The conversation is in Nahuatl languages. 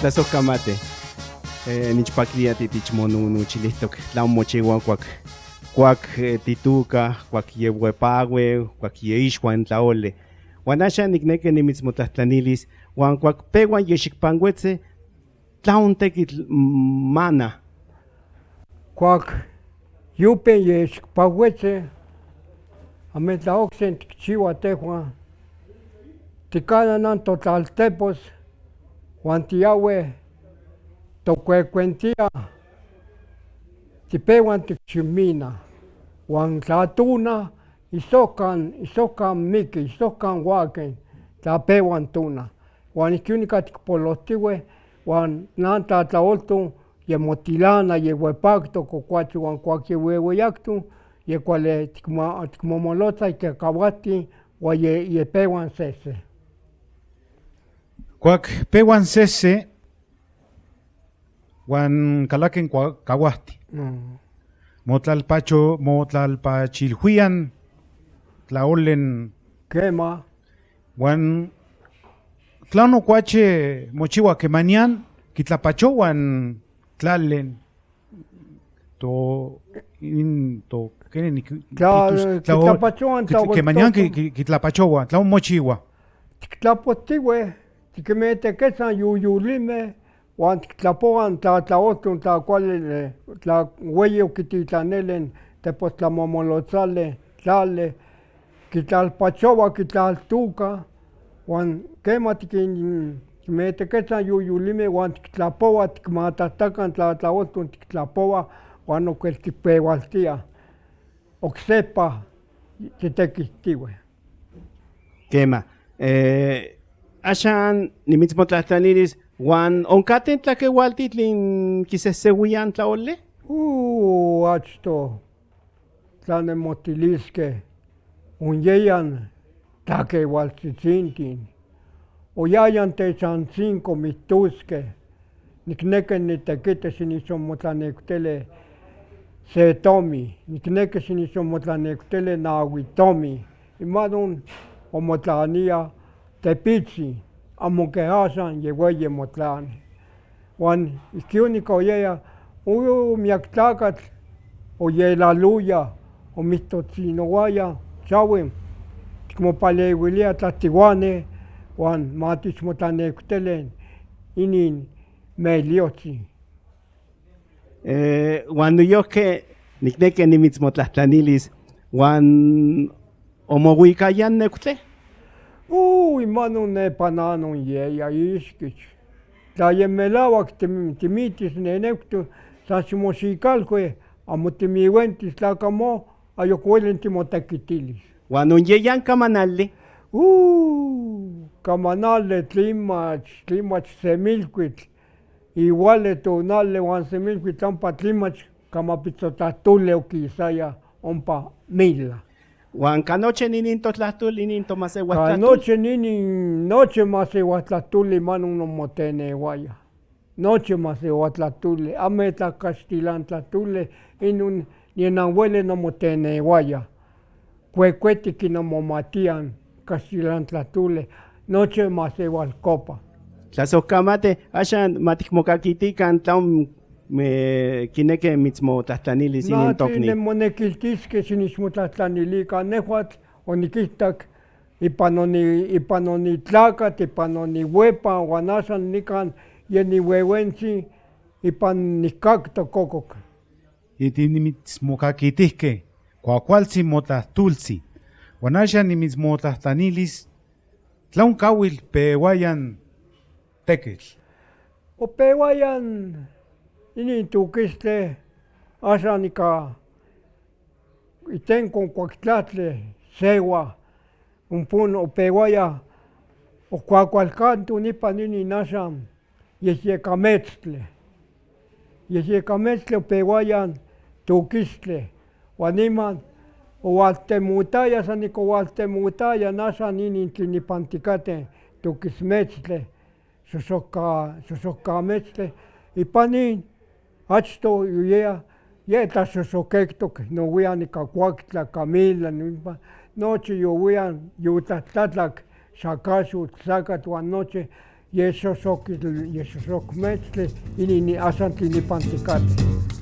Tlasojkamate. Nichpaktia titichmonunuchilihtok tlan mochiua kuak tituka, kuak yehuepaue, kuak yeixuan tlaole. Uan axan nikneki nimitsmotlajtlanilis, uan kuak pewan yexikpankuetze, tlaon tekitl mana. Kuak yupen yexikpankuetze, ametlaoksen tikchiua tehuan, tikananan totlaltepos, uan tiaue tokuekuentia, tipewan tikximina, uan tlatuna isohkan miki, isohkan uaken, tlapewan tuna. Uan ihkon nika tikpolohtiueh, uan tlan tlatlaolton yemotilana yeuepaktok okuatzin uan kuak yeueyakton, yekuali tikmomolotza ika kawahtin uan yepewan sese. Kuak pewan sese, uan kalaken kawahtin. Motlalpachilhuian tlaolen. Quema. Uan tlan okuache mochiua kemanian kitlapachouan tlalen kitlapachowan kemanian kitlapachoua, tlan mochiua. Tiktlapohtiueh, tikmeteketzan yuyulimeh, uan tiktlapowan tlatlaolton tla kuali tla ueyi okititlanelen tepostlamomolotzaleh tlale, kitlalpachoua kitlaltuka, uan quema tikmeteketzan yuyulimeh uan tiktlapowa tikmatahtakan tlatlaolton tiktlapowa uan okuel tikpeualtiah oksepa titekihtiueh. Quema. Axan nimitzmotlajtlanilis, uan onkaten tlakeualti tlin kiseseuian tlaole? Achtoh tlanemotiliskeh onyeyan tlakeualtzitzintin, oyayan techantzinko mihtoskeh, nikneki nitekiti xinixonmotlaneuhtili se tomi, nikneki xinixonmotlaneuhtili naui tomi, imanon omotlania tepitzin, amo keh axan yeueyi motlani. Uan ihkon nika oyaya miak tlakatl oyelaluya, omihtotzinoaya xauen tikmopaleuilia tlatziuaneh uan matixmotlaneuhtili inin meliotzin. Uan noyihki nikneki nimitzmotlajtlanilis, uan omouikayan neuhtli? Manon nepa nanon yeya ixquich. Tla yemelauac timitis neneuhto san ximoxikalcui, amo timiuentis tlacamo ayocuelin timotekitilis. Uan onyeyan camanali? Camanali tlimach semilcuitl, iguale tonali uan semilcuitl ompa tlimach camapitzotahtoli okisaya ompa mila. Uan canoche ninin totlahtol, inin tomaseuahtlahtol? Canoche ninin noche maseuahtlahtoli manon omoteneuaya. Noche maseuahtlahtoli, ame tlacaxtilantlahtoli, inon nienan ueli omoteneuaya. Cuecuetic omomatian caxtilantlahtoli, noche maseualcopa. Tlasojkamate, axan matikmokakitikan tlaon kineki mitzmotlajtlanilis inin tokni. Monekiltiskeh xinixmotlahtlanilikan nehuatl onikitak ipan onitlakat, ipan oniuepa, uan axan nikan yeniueuentzin ipan nikaktok kokok. Nimitzmokakitihkeh, kuakualtzin motlahtultzin, uan axan nimitzmotlahtlanilis, tlaon kawil peuayan tekitl. Opeuayan inin tukistle axan ika itenco kuaktlahtli seua ompon opeuaya okuakualkanto nipan inin axan yehyekametztli. Yehyekametztli opeuayan tukistli uan niman oualtemotaya san nika oualtemotaya axan inin tlen nipan tikateh tukismetztli, xoxohkametztli, ipan nin achtoh yetlaxoxokectoc nouian nika Cuautla, Camila, nochi youian yotlahtlatlac xacaxotl, tlacatl uan nochi yesosokitl, yesosokmetzli, inini asantli nipanticate.